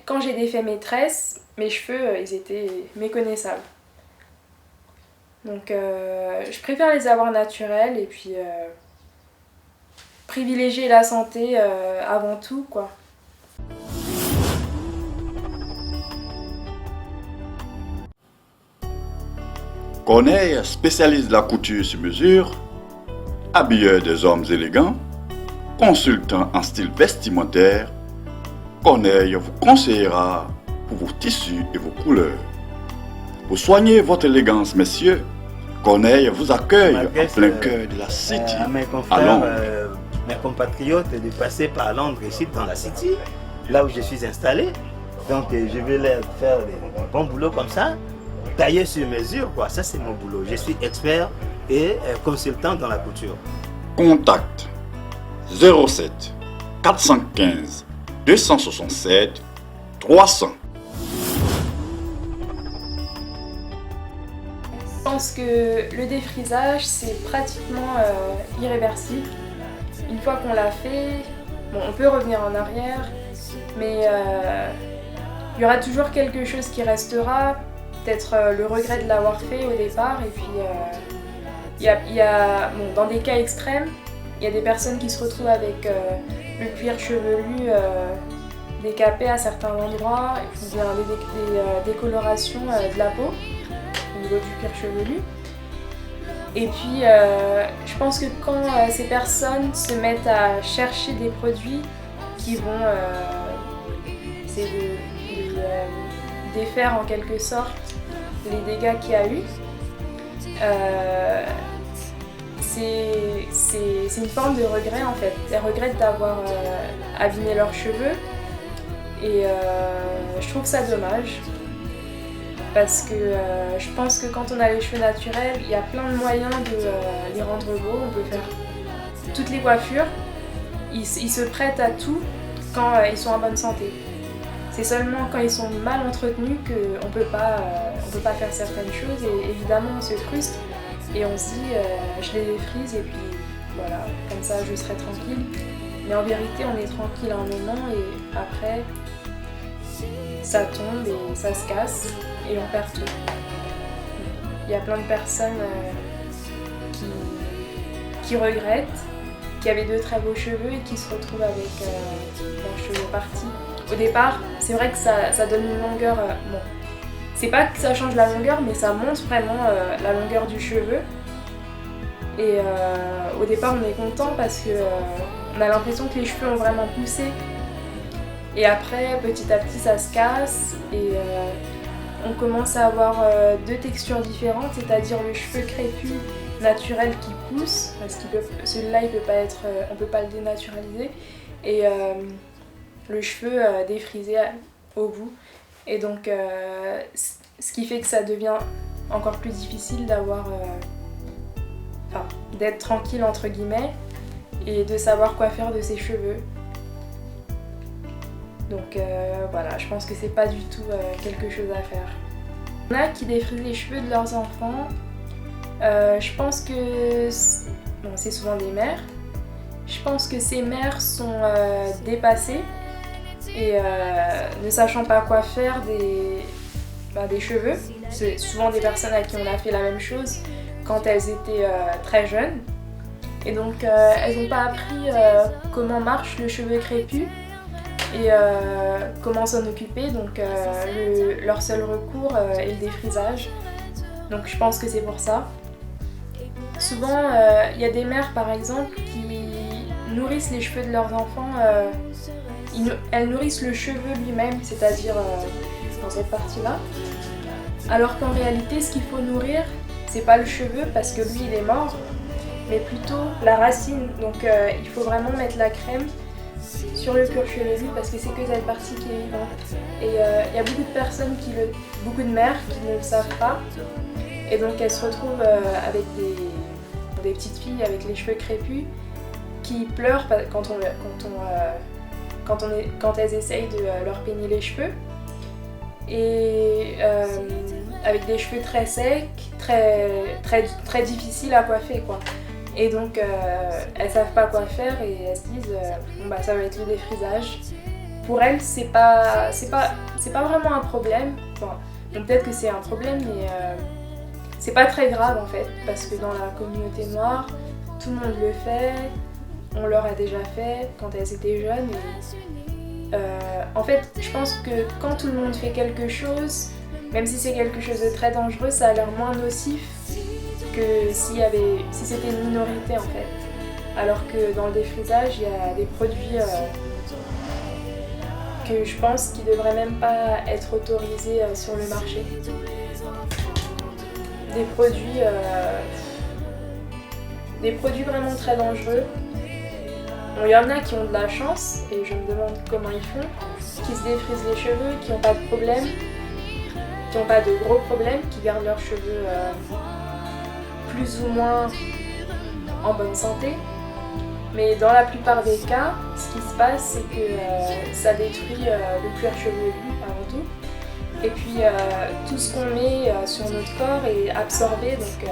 quand j'ai défait mes tresses, mes cheveux, ils étaient méconnaissables. Donc je préfère les avoir naturels et puis privilégier la santé avant tout, quoi. Corneille, spécialiste de la couture sur mesure, habilleur des hommes élégants, consultant en style vestimentaire, Corneille vous conseillera pour vos tissus et vos couleurs. Pour soigner votre élégance, messieurs, Corneille vous accueille en plein cœur de la City, mes à confrères, Londres. mes compatriotes, de passer par Londres, ici dans la City, là où je suis installé. Donc je vais leur faire un bon boulot comme ça, taillé sur mesure, quoi. Ça c'est mon boulot. Je suis expert et consultant dans la couture. Contact 07 415 267 300. Je pense que le défrisage, c'est pratiquement irréversible. Une fois qu'on l'a fait, bon, on peut revenir en arrière, mais il y aura toujours quelque chose qui restera, peut-être le regret de l'avoir fait au départ, et puis bon, dans des cas extrêmes, il y a des personnes qui se retrouvent avec le cuir chevelu décapé à certains endroits, et puis bien des décolorations de la peau au niveau du cuir chevelu. Et puis je pense que quand ces personnes se mettent à chercher des produits qui vont essayer de défaire en quelque sorte les dégâts qu'il y a eu, c'est une forme de regret en fait. Elles regrettent d'avoir abîmé leurs cheveux et je trouve ça dommage. Parce que je pense que quand on a les cheveux naturels, il y a plein de moyens de les rendre beaux. On peut faire toutes les coiffures. Ils se prêtent à tout quand ils sont en bonne santé. C'est seulement quand ils sont mal entretenus qu'on ne peut pas faire certaines choses. Et évidemment, on se frustre et on se dit je les défrise et puis voilà, comme ça je serai tranquille. Mais en vérité, on est tranquille un moment et après, ça tombe et ça se casse. Et on perd tout. Il y a plein de personnes qui regrettent, qui avaient de très beaux cheveux et qui se retrouvent avec leurs cheveux partis. Au départ, c'est vrai que ça donne une longueur. Bon, c'est pas que ça change la longueur, mais ça montre vraiment la longueur du cheveu. Et au départ, on est content parce que on a l'impression que les cheveux ont vraiment poussé. Et après, petit à petit, ça se casse et on commence à avoir deux textures différentes, c'est-à-dire le cheveu crépus naturel qui pousse, parce que celui-là on peut pas le dénaturaliser, et le cheveu défrisé au bout. Et donc, ce qui fait que ça devient encore plus difficile d'être tranquille entre guillemets et de savoir quoi faire de ses cheveux. Donc voilà, je pense que c'est pas du tout quelque chose à faire. Il y en a qui défrisent les cheveux de leurs enfants. Je pense que c'est souvent des mères. Je pense que ces mères sont dépassées et ne sachant pas quoi faire des cheveux. C'est souvent des personnes à qui on a fait la même chose quand elles étaient très jeunes. Et donc elles n'ont pas appris comment marche le cheveu crépus et comment s'en occuper, donc leur seul recours est le défrisage. Donc je pense que c'est pour ça. Souvent, il y a des mères par exemple qui nourrissent les cheveux de leurs enfants, elles nourrissent le cheveu lui-même, c'est-à-dire dans cette partie-là. Alors qu'en réalité, ce qu'il faut nourrir, c'est pas le cheveu parce que lui il est mort, mais plutôt la racine. Donc il faut vraiment mettre la crème sur le cuir chevelu parce que c'est que cette partie qui est vivante. Et il y a beaucoup de personnes, beaucoup de mères qui ne le savent pas. Et donc elles se retrouvent avec des petites filles avec les cheveux crépus qui pleurent quand elles essayent de leur peigner les cheveux. Et avec des cheveux très secs, très difficiles à coiffer, quoi. Et donc elles savent pas quoi faire et elles se disent ça va être le défrisage. pour elle, c'est pas vraiment un problème. Enfin, bon, peut-être que c'est un problème, mais c'est pas très grave en fait, parce que dans la communauté noire, tout le monde le fait, on leur a déjà fait quand elles étaient jeunes. Et, en fait, je pense que quand tout le monde fait quelque chose, même si c'est quelque chose de très dangereux, ça a l'air moins nocif que si c'était une minorité en fait. Alors que dans le défrisage, il y a des produits que je pense qui ne devraient même pas être autorisés sur le marché. Des produits vraiment très dangereux. Bon, il y en a qui ont de la chance, et je me demande comment ils font, qui se défrisent les cheveux, qui n'ont pas de problème, qui n'ont pas de gros problèmes, qui gardent leurs cheveux plus ou moins en bonne santé. Mais dans la plupart des cas, ce qui se passe, c'est que ça détruit le cuir chevelu avant tout. Et puis tout ce qu'on met sur notre corps est absorbé, donc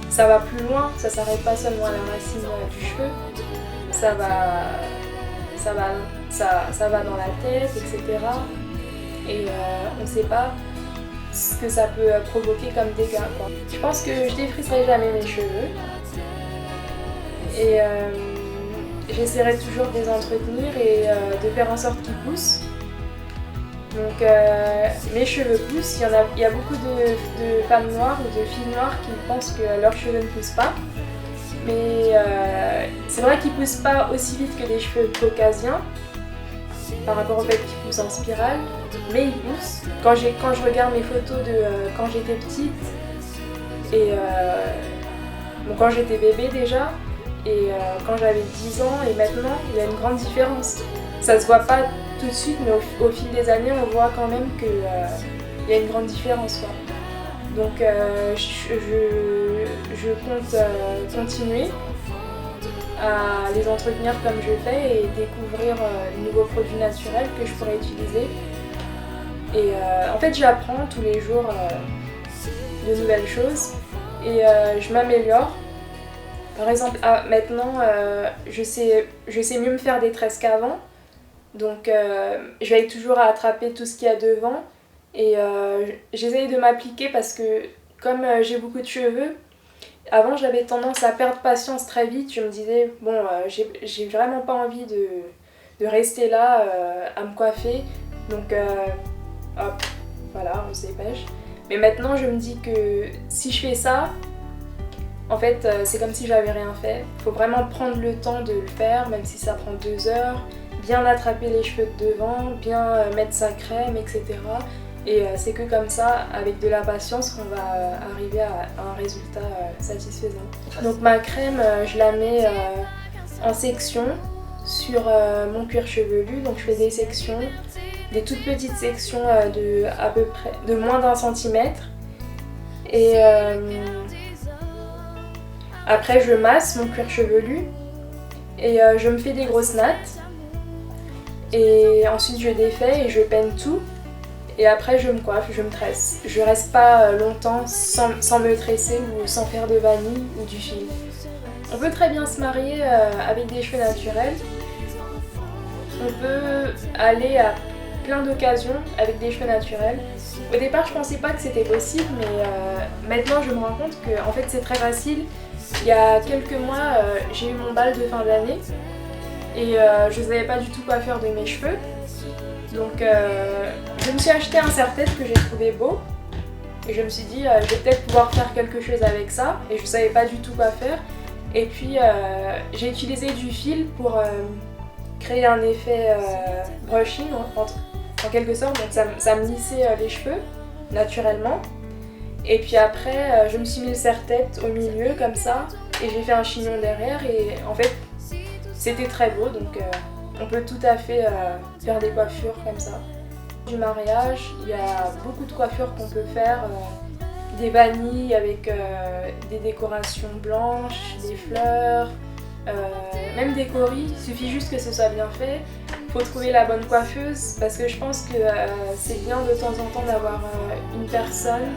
ça va plus loin, ça s'arrête pas seulement à la racine du cheveu, ça va dans la tête, etc. Et on ne sait pas ce que ça peut provoquer comme dégâts, quoi. Je pense que je défriserai jamais mes cheveux. Et j'essaierai toujours de les entretenir et de faire en sorte qu'ils poussent. Donc mes cheveux poussent, il y a beaucoup de femmes noires ou de filles noires qui pensent que leurs cheveux ne poussent pas. Mais c'est vrai qu'ils poussent pas aussi vite que des cheveux caucasiens, par rapport au fait qu'ils poussent en spirale, mais ils poussent. Quand je regarde mes photos de quand j'étais petite, et bon, quand j'étais bébé déjà, et quand j'avais 10 ans et maintenant, il y a une grande différence. Ça se voit pas tout de suite, mais au fil des années, on voit quand même qu'il y a une grande différence, quoi. Donc je compte continuer à les entretenir comme je fais et découvrir de nouveaux produits naturels que je pourrais utiliser. Et en fait, j'apprends tous les jours de nouvelles choses et je m'améliore. Par exemple, maintenant, je sais mieux me faire des tresses qu'avant. Donc, je vais toujours à attraper tout ce qu'il y a devant. Et j'essaye de m'appliquer parce que, comme j'ai beaucoup de cheveux, avant j'avais tendance à perdre patience très vite. Je me disais, bon, j'ai vraiment pas envie de rester là à me coiffer. Donc, hop, voilà, on se dépêche. Mais maintenant, je me dis que si je fais ça, en fait, c'est comme si j'avais rien fait. Il faut vraiment prendre le temps de le faire, même si ça prend 2 heures, bien attraper les cheveux de devant, bien mettre sa crème, etc. Et c'est que comme ça, avec de la patience, qu'on va arriver à un résultat satisfaisant. Donc ma crème, je la mets en section sur mon cuir chevelu. Donc je fais des sections, des toutes petites sections de à peu près de moins d'1 centimètre. Et après, je masse mon cuir chevelu et je me fais des grosses nattes. Et ensuite, je défais et je peigne tout. Et après, je me coiffe, je me tresse. Je reste pas longtemps sans me tresser ou sans faire de vanille ou du fil. On peut très bien se marier avec des cheveux naturels. On peut aller à plein d'occasions avec des cheveux naturels. Au départ, je pensais pas que c'était possible, mais maintenant, je me rends compte que en fait, c'est très facile. Il y a quelques mois, j'ai eu mon bal de fin d'année et je ne savais pas du tout quoi faire de mes cheveux. Donc je me suis acheté un serre-tête que j'ai trouvé beau et je me suis dit je vais peut-être pouvoir faire quelque chose avec ça et je ne savais pas du tout quoi faire. Et puis j'ai utilisé du fil pour créer un effet brushing en quelque sorte, donc ça me lissait les cheveux naturellement. Et puis après, je me suis mis le serre-tête au milieu comme ça et j'ai fait un chignon derrière et en fait c'était très beau, donc on peut tout à fait faire des coiffures comme ça. Du mariage, il y a beaucoup de coiffures qu'on peut faire, des vanilles avec des décorations blanches, des fleurs, même des coris, il suffit juste que ce soit bien fait. Il faut trouver la bonne coiffeuse parce que je pense que c'est bien de temps en temps d'avoir une personne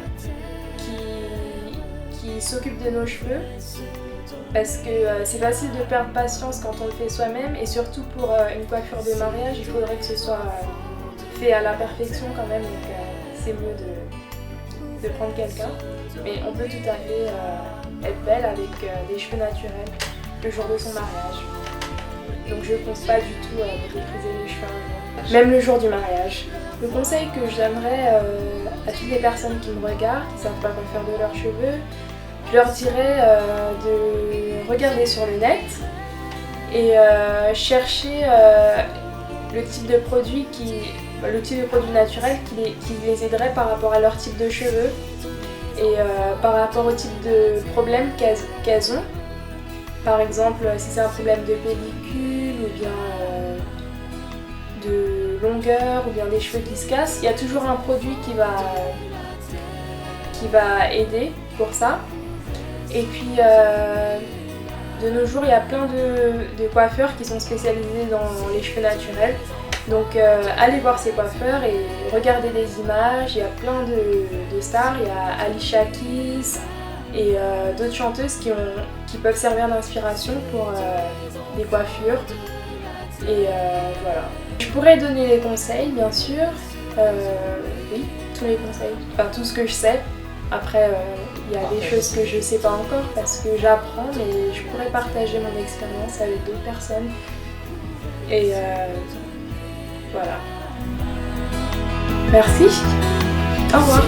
qui s'occupe de nos cheveux parce que c'est facile de perdre patience quand on le fait soi-même, et surtout pour une coiffure de mariage, il faudrait que ce soit fait à la perfection quand même, donc c'est mieux de prendre quelqu'un. Mais on peut tout à fait être belle avec des cheveux naturels le jour de son mariage. Donc je ne pense pas du tout me défriser les cheveux un jour, même le jour du mariage. Le conseil que je donnerais à toutes les personnes qui me regardent, qui ne savent pas quoi faire de leurs cheveux, je leur dirais de regarder sur le net et chercher le type de produit naturel qui les aiderait par rapport à leur type de cheveux et par rapport au type de problème qu'elles ont. Par exemple, si c'est un problème de pellicule ou bien de longueur ou bien des cheveux qui se cassent, il y a toujours un produit qui va aider pour ça. Et puis de nos jours, il y a plein de coiffeurs qui sont spécialisés dans les cheveux naturels. Donc allez voir ces coiffeurs et regardez des images. Il y a plein de stars, il y a Alicia Keys et d'autres chanteuses qui peuvent servir d'inspiration pour des coiffures. Et voilà. Je pourrais donner des conseils, bien sûr. Oui, tous les conseils, enfin tout ce que je sais. Après, il y a des choses que je ne sais pas encore parce que j'apprends, mais je pourrais partager mon expérience avec d'autres personnes. Et voilà. Merci. Au revoir.